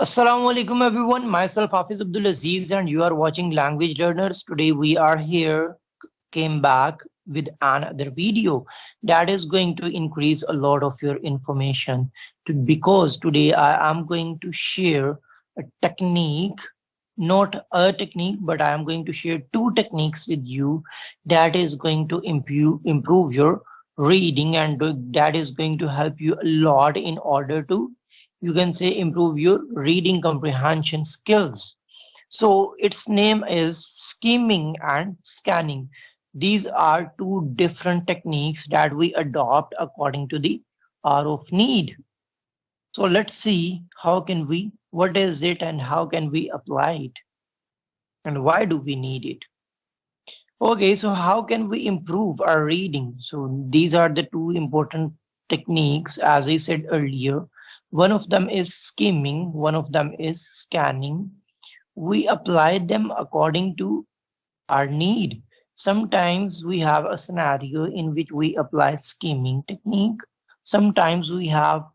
Assalamu alaikum everyone. Myself Hafiz Abdul Aziz and you are watching Language Learners. Today we are here, came back with another video that is going to increase a lot of your information because today I am going to share a technique, not a technique, but I am going to share two techniques with you that is going to improve your reading, and that is going to help you a lot in order to, you can say, improve your reading comprehension skills. So its name is skimming and scanning. These are two different techniques that we adopt according to the hour of need. So let's see how can we, what is it and how can we apply it and why do we need it. Okay, so how can we improve our reading? So these are the two important techniques, as I said earlier. One of them is skimming, one of them is scanning. We apply them according to our need. Sometimes we have a scenario in which we apply skimming technique. Sometimes we have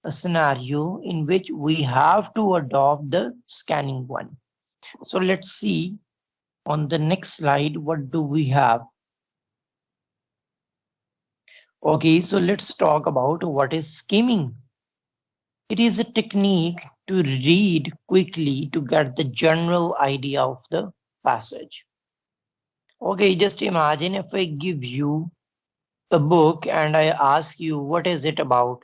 a scenario in which we have to adopt the scanning one. So let's see on the next slide, what do we have? Okay, so let's talk about what is skimming. It is a technique to read quickly to get the general idea of the passage. Okay, just imagine if I give you a book and I ask you what is it about.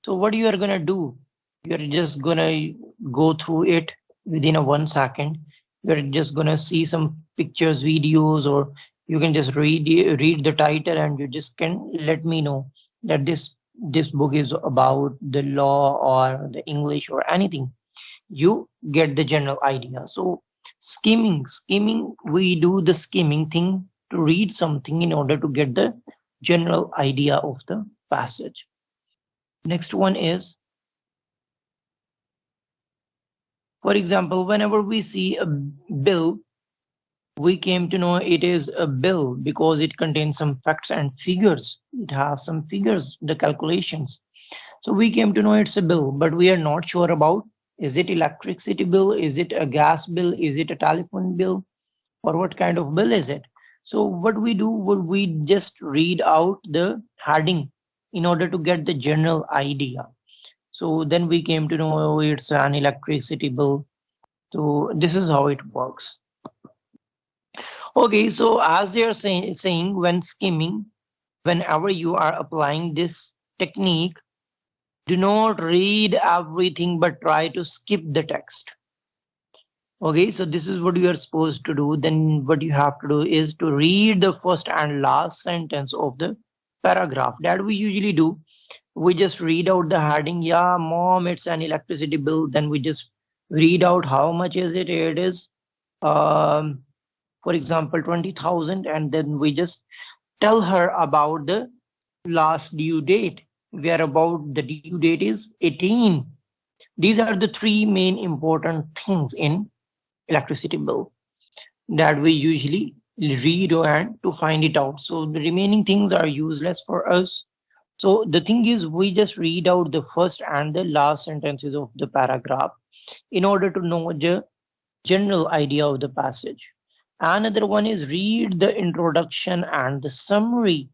So what you are gonna do? You're just gonna go through it within a 1 second. You're just gonna see some pictures, videos, or you can just read the title and you just can let me know that this book is about the law or the English or anything. You get the general idea. So skimming, we do the skimming thing to read something in order to get the general idea of the passage. Next one is, for example, whenever we see a bill, we came to know it is a bill because it contains some facts and figures. It has some figures, the calculations. So we came to know it's a bill, but we are not sure about, is it electricity bill, is it a gas bill, is it a telephone bill, or what kind of bill is it? So what we do, we just read out the heading in order to get the general idea. So then we came to know, oh, it's an electricity bill. So this is how it works. Okay, so as they are saying when skimming, whenever you are applying this technique, do not read everything but try to skip the text. Okay, so this is what you are supposed to do. Then what you have to do is to read the first and last sentence of the paragraph. That we usually do. We just read out the heading. Yeah, mom, it's an electricity bill. Then we just read out how much is it. It is, for example, 20,000, and then we just tell her about the last due date, where about the due date is 18. These are the three main important things in electricity bill that we usually read and to find it out. So the remaining things are useless for us. So the thing is, we just read out the first and the last sentences of the paragraph in order to know the general idea of the passage. Another one is read the introduction and the summary.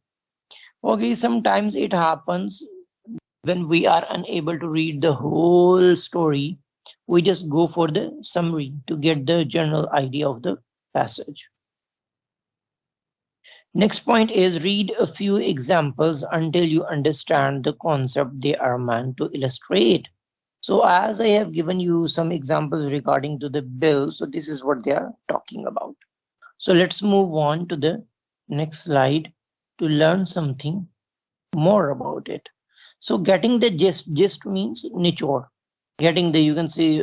Okay, sometimes it happens when we are unable to read the whole story, we just go for the summary to get the general idea of the passage. Next point is read a few examples until you understand the concept they are meant to illustrate. So as I have given you some examples regarding to the bill, so this is what they are talking about. So let's move on to the next slide to learn something more about it. So getting the gist means nichor. Getting the, you can say,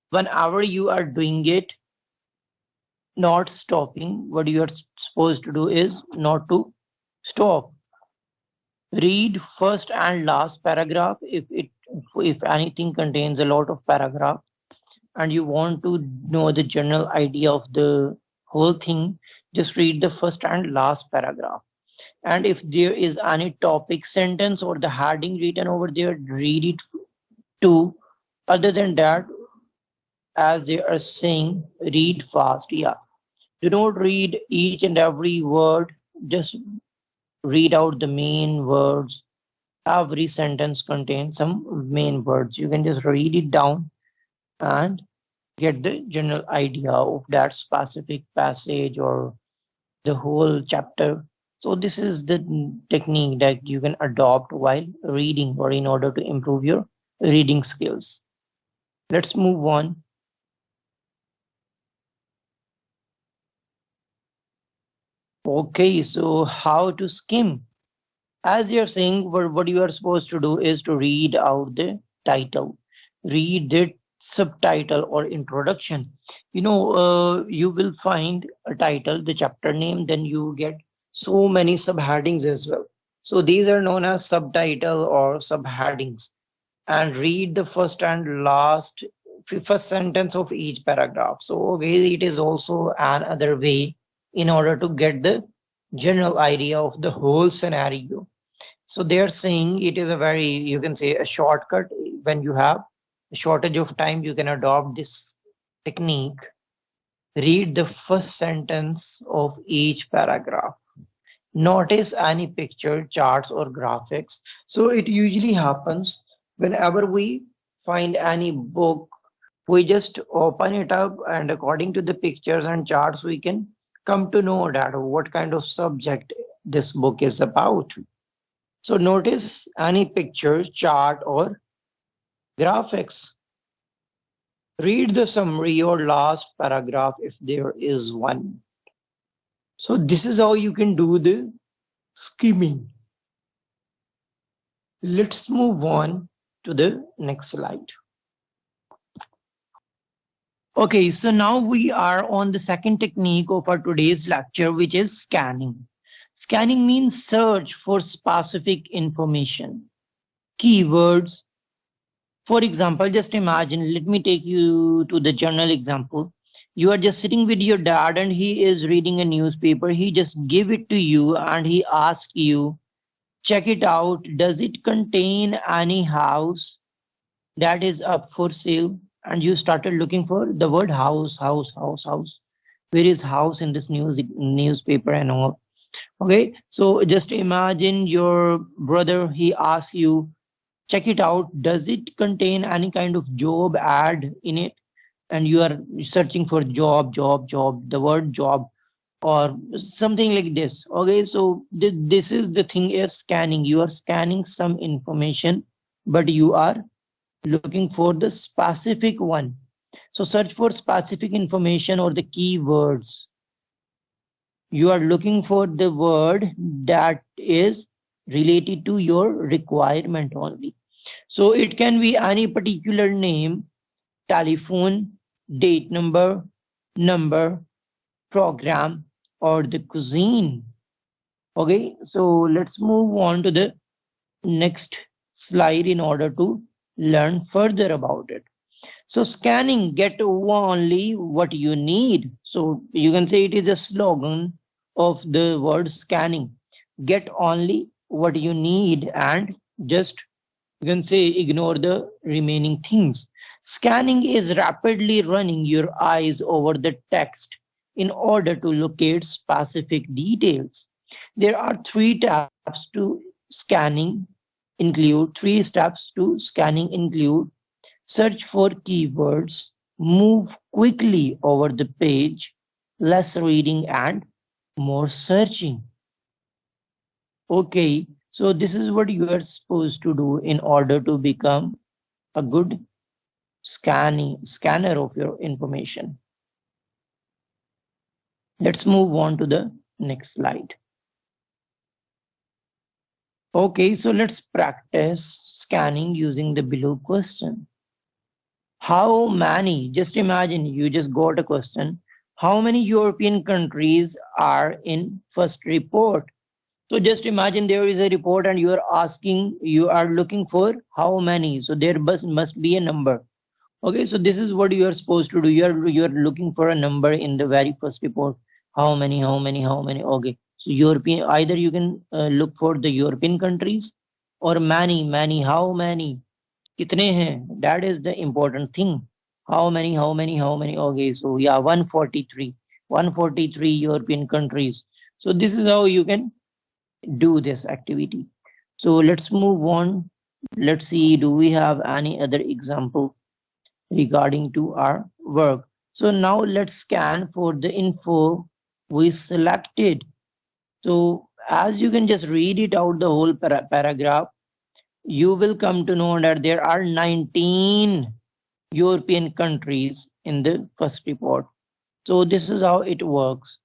whenever you are doing it, not stopping. What you are supposed to do is not to stop. Read first and last paragraph if anything contains a lot of paragraph and you want to know the general idea of the whole thing, just read the first and last paragraph. And if there is any topic sentence or the heading written over there, read it too. Other than that, as they are saying, read fast. Yeah. Do not read each and every word. Just read out the main words. Every sentence contains some main words. You can just read it down and get the general idea of that specific passage or the whole chapter. So this is the technique that you can adopt while reading or in order to improve your reading skills. Let's move on. Okay, so how to skim? As you're saying, what you are supposed to do is to read out the title, read the subtitle or introduction. You will find a title, the chapter name, then you get so many subheadings as well. So these are known as subtitle or subheadings. And read the first and last first sentence of each paragraph. So okay, it is also another way in order to get the general idea of the whole scenario. So they're saying it is a very, you can say, a shortcut. When you have a shortage of time, you can adopt this technique. Read the first sentence of each paragraph. Notice any picture, charts, or graphics. So it usually happens whenever we find any book, we just open it up, and according to the pictures and charts, we can come to know that what kind of subject this book is about. So notice any picture, chart, or graphics. Read the summary or last paragraph if there is one. So this is how you can do the skimming. Let's move on to the next slide. Okay, so now we are on the second technique of our today's lecture, which is scanning. Scanning means search for specific information, keywords. For example, just imagine, let me take you to the journal example. You are just sitting with your dad and he is reading a newspaper. He just give it to you and he asks you, check it out. Does it contain any house that is up for sale? And you started looking for the word house, house, house, house. Where is house in this newspaper and all? Okay, so just imagine your brother, he asks you, check it out, does it contain any kind of job ad in it? And you are searching for job, job, job, the word job, or something like this. Okay, so this is the thing of scanning. You are scanning some information, but you are looking for the specific one. So search for specific information or the keywords. You are looking for the word that is related to your requirement only. So it can be any particular name, telephone, date number, program, or the cuisine. Okay, so let's move on to the next slide in order to learn further about it. So scanning, get only what you need. So you can say it is a slogan of the word scanning. Get only what you need and just, you can say, ignore the remaining things. Scanning is rapidly running your eyes over the text in order to locate specific details. There are three steps to scanning include search for keywords, move quickly over the page, less reading and more searching. Okay, so this is what you are supposed to do in order to become a good scanner of your information. Let's move on to the next slide. Okay, so let's practice scanning using the below question. How many, just imagine you just got a question, how many European countries are in first report? So just imagine there is a report and you are looking for how many. So there must be a number. Okay, so this is what you are supposed to do. You are looking for a number in the very first report. How many, how many, how many? Okay, so European, either you can look for the European countries or many, many, how many. कितने हैं? That is the important thing. How many, how many, how many? Okay, so yeah, 143. 143 European countries. So this is how you can do this activity. So let's move on. Let's see, do we have any other example regarding to our work? So now let's scan for the info we selected. So as you can just read it out the whole paragraph, you will come to know that there are 19 European countries in the first report. So this is how it works.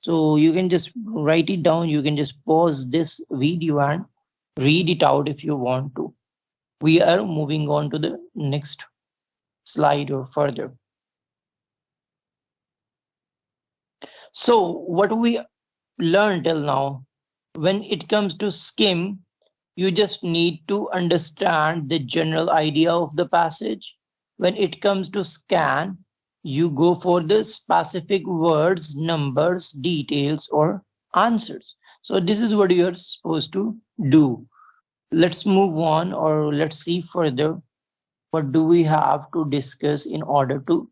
So you can just write it down. You can just pause this video and read it out if you want to. We are moving on to the next slide or further. So what we learned till now, when it comes to skim, you just need to understand the general idea of the passage. When it comes to scan, you go for the specific words, numbers, details, or answers. So this is what you are supposed to do. Let's move on, or let's see further. What do we have to discuss in order to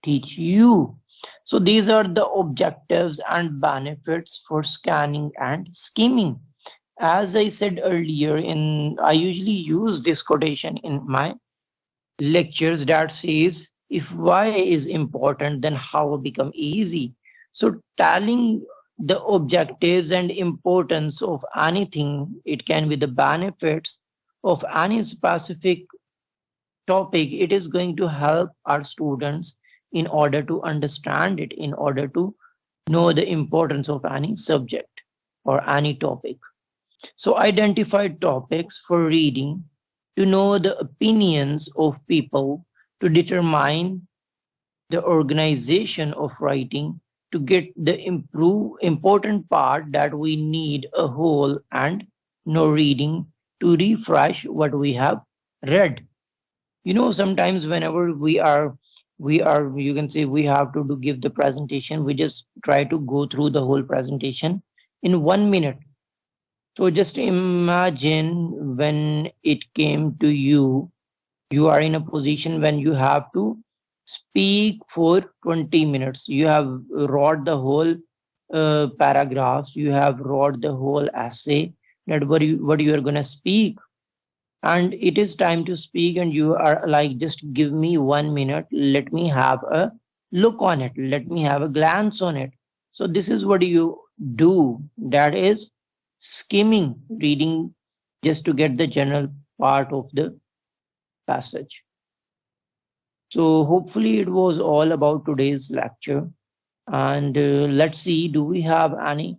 teach you? So these are the objectives and benefits for scanning and skimming. As I said earlier, I usually use this quotation in my lectures that says, if why is important, then how become easy. So telling the objectives and importance of anything, it can be the benefits of any specific topic, it is going to help our students in order to understand it, in order to know the importance of any subject or any topic. So identify topics for reading, to know the opinions of people, to determine the organization of writing, to get the important part that we need a whole and no reading, to refresh what we have read. Sometimes whenever we are, you can say, we have to give the presentation, we just try to go through the whole presentation in 1 minute. So just imagine when it came to you, you are in a position when you have to speak for 20 minutes. You have wrote the whole paragraphs, you have wrote the whole essay, that what you are gonna speak, and it is time to speak, and you are like, just give me 1 minute, let me have a look on it, let me have a glance on it. So this is what you do, that is skimming, reading just to get the general part of the passage. So hopefully it was all about today's lecture, and let's see, do we have anything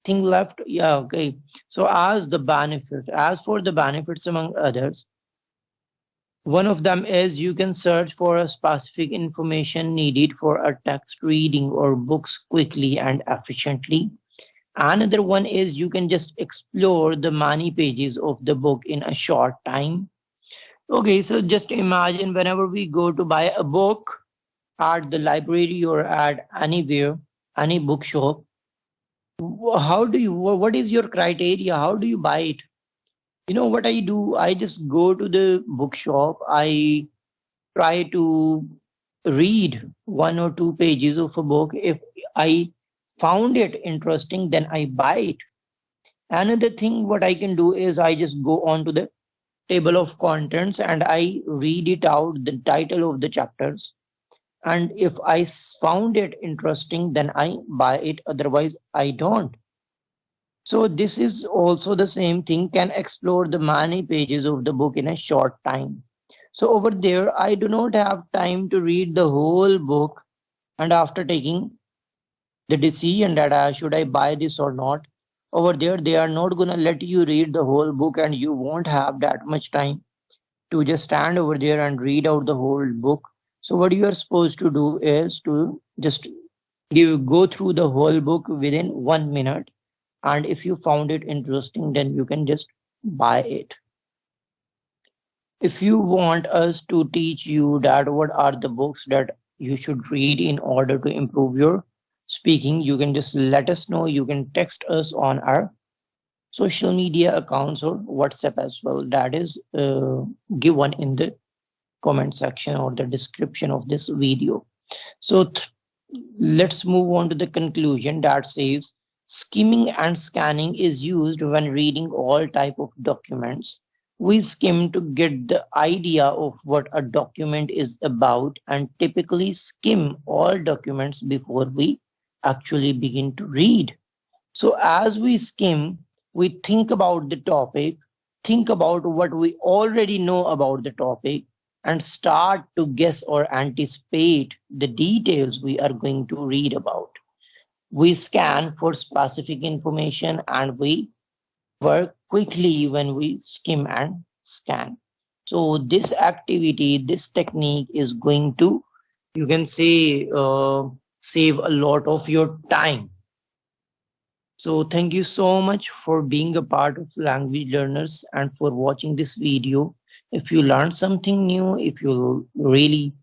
left? Yeah, okay. So as for the benefits, among others, one of them is you can search for a specific information needed for a text reading or books quickly and efficiently. Another one is you can just explore the many pages of the book in a short time. Okay, so just imagine whenever we go to buy a book at the library or at anywhere, any bookshop, what is your criteria? How do you buy it? You know what I do? I just go to the bookshop. I try to read 1 or 2 pages of a book. If I found it interesting, then I buy it. Another thing what I can do is I just go on to the table of contents and I read it out, the title of the chapters. And if I found it interesting, then I buy it. Otherwise, I don't. So this is also the same thing, can explore the many pages of the book in a short time. So over there, I do not have time to read the whole book, and after taking the decision that should I buy this or not, over there they are not gonna let you read the whole book, and you won't have that much time to just stand over there and read out the whole book. So what you are supposed to do is to just go through the whole book within 1 minute, and if you found it interesting, then you can just buy it. If you want us to teach you that what are the books that you should read in order to improve your speaking, you can just let us know. You can text us on our social media accounts or WhatsApp as well. That is given in the comment section or the description of this video. So let's move on to the conclusion that says skimming and scanning is used when reading all type of documents. We skim to get the idea of what a document is about and typically skim all documents before we actually begin to read. So as we skim, we think about the topic, think about what we already know about the topic, and start to guess or anticipate the details we are going to read about. We scan for specific information and we work quickly when we skim and scan. So this activity, this technique is going to, you can say, save a lot of your time. So thank you so much for being a part of Language Learners and for watching this video. If you learned something new, if you really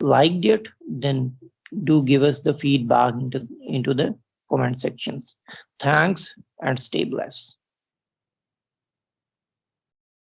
liked it, then do give us the feedback into the comment sections. Thanks and stay blessed.